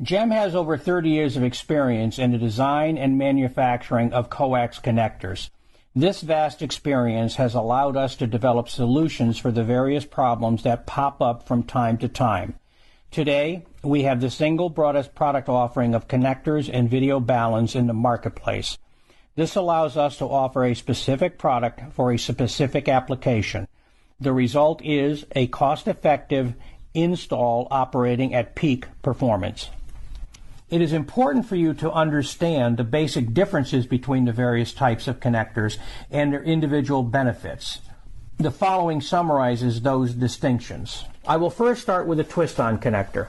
GEM has over 30 years of experience in the design and manufacturing of coax connectors. This vast experience has allowed us to develop solutions for the various problems that pop up from time to time. Today, we have the single broadest product offering of connectors and video balance in the marketplace. This allows us to offer a specific product for a specific application. The result is a cost-effective install operating at peak performance. It is important for you to understand the basic differences between the various types of connectors and their individual benefits. The following summarizes those distinctions. I will first start with a twist-on connector.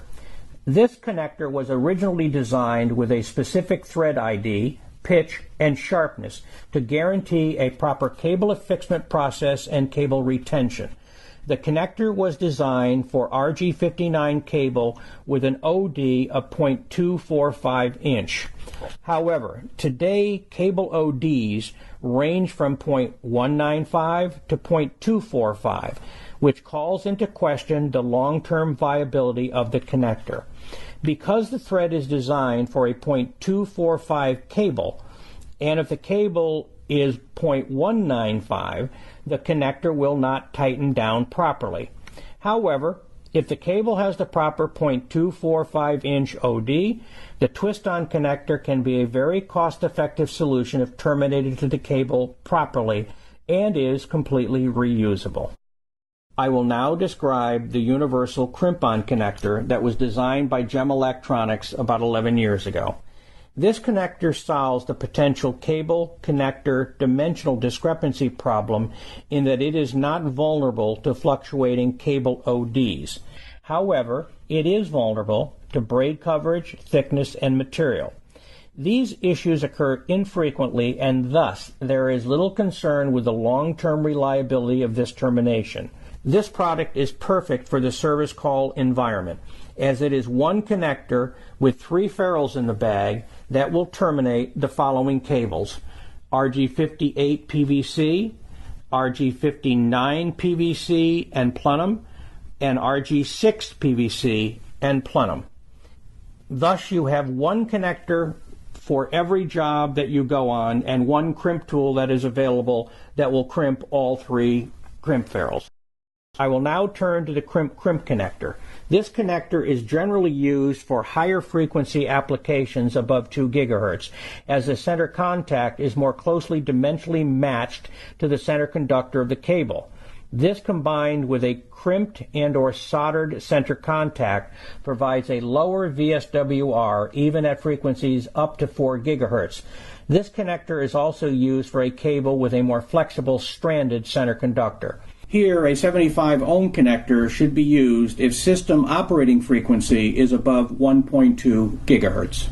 This connector was originally designed with a specific thread ID, pitch, and sharpness to guarantee a proper cable affixment process and cable retention. The connector was designed for RG59 cable with an OD of 0.245 inch. However, today cable ODs range from 0.195 to 0.245, which calls into question the long-term viability of the connector. Because the thread is designed for a 0.245 cable, and if the cable is 0.195, the connector will not tighten down properly. However, if the cable has the proper 0.245 inch OD, the twist-on connector can be a very cost-effective solution if terminated to the cable properly and is completely reusable. I will now describe the universal crimp-on connector that was designed by GEM Electronics about 11 years ago. This connector solves the potential cable-connector dimensional discrepancy problem in that it is not vulnerable to fluctuating cable ODs. However, it is vulnerable to braid coverage, thickness, and material. These issues occur infrequently, and thus there is little concern with the long-term reliability of this termination. This product is perfect for the service call environment, as it is one connector with 3 ferrules in the bag that will terminate the following cables: RG58 PVC, RG59 PVC and plenum, and RG6 PVC and plenum. Thus you have one connector for every job that you go on and one crimp tool that is available that will crimp all 3 crimp ferrules. I will now turn to the crimp connector. This connector is generally used for higher frequency applications above 2 GHz, as the center contact is more closely dimensionally matched to the center conductor of the cable. This, combined with a crimped and or soldered center contact, provides a lower VSWR even at frequencies up to 4 GHz. This connector is also used for a cable with a more flexible stranded center conductor. Here, a 75 ohm connector should be used if system operating frequency is above 1.2 GHz.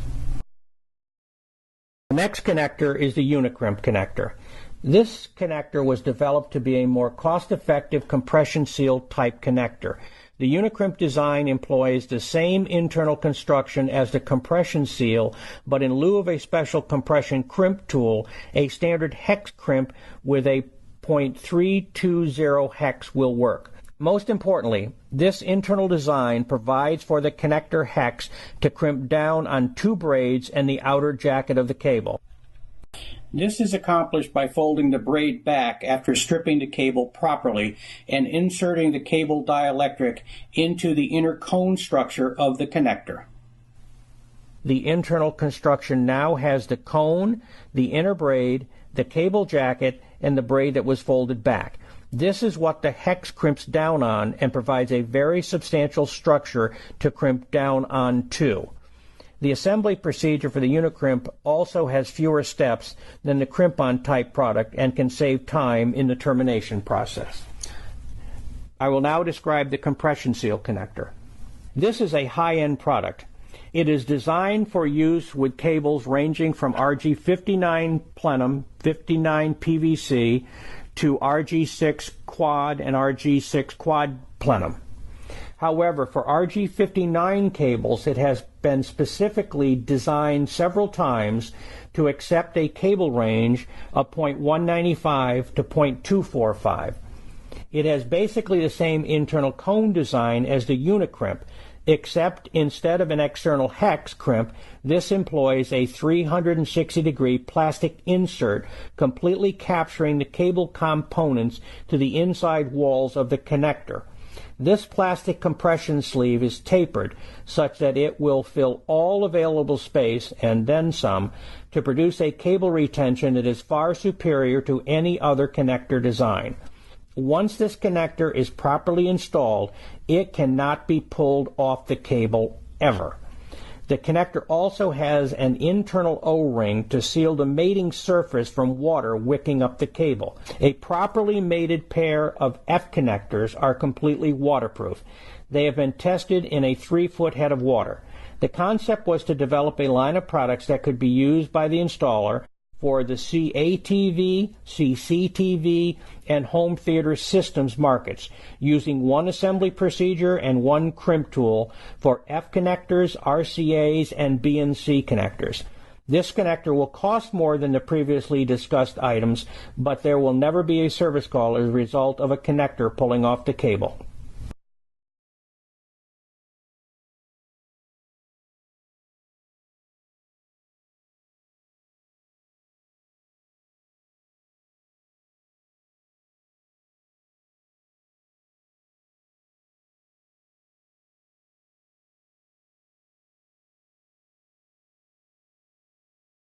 The next connector is the unicrimp connector. This connector was developed to be a more cost-effective compression seal type connector. The unicrimp design employs the same internal construction as the compression seal, but in lieu of a special compression crimp tool, a standard hex crimp with a 0.320 hex will work. Most importantly, this internal design provides for the connector hex to crimp down on 2 braids and the outer jacket of the cable. This is accomplished by folding the braid back after stripping the cable properly and inserting the cable dielectric into the inner cone structure of the connector. The internal construction now has the cone, the inner braid, the cable jacket, and the braid that was folded back. This is what the hex crimps down on and provides a very substantial structure to crimp down onto. The assembly procedure for the unicrimp also has fewer steps than the crimp-on type product and can save time in the termination process. I will now describe the compression seal connector. This is a high-end product. It is designed for use with cables ranging from RG59 plenum, 59 PVC, to RG6 quad and RG6 quad plenum. However, for RG59 cables, it has been specifically designed several times to accept a cable range of 0.195 to 0.245. It has basically the same internal cone design as the unicrimp. except instead of an external hex crimp, this employs a 360-degree plastic insert completely capturing the cable components to the inside walls of the connector. This plastic compression sleeve is tapered such that it will fill all available space, and then some, to produce a cable retention that is far superior to any other connector design. Once this connector is properly installed, it cannot be pulled off the cable ever. The connector also has an internal O-ring to seal the mating surface from water wicking up the cable. A properly mated pair of F connectors are completely waterproof. They have been tested in a 3-foot head of water. The concept was to develop a line of products that could be used by the installer for the CATV, CCTV, and home theater systems markets, using one assembly procedure and one crimp tool for F connectors, RCAs, and BNC connectors. This connector will cost more than the previously discussed items, but there will never be a service call as a result of a connector pulling off the cable.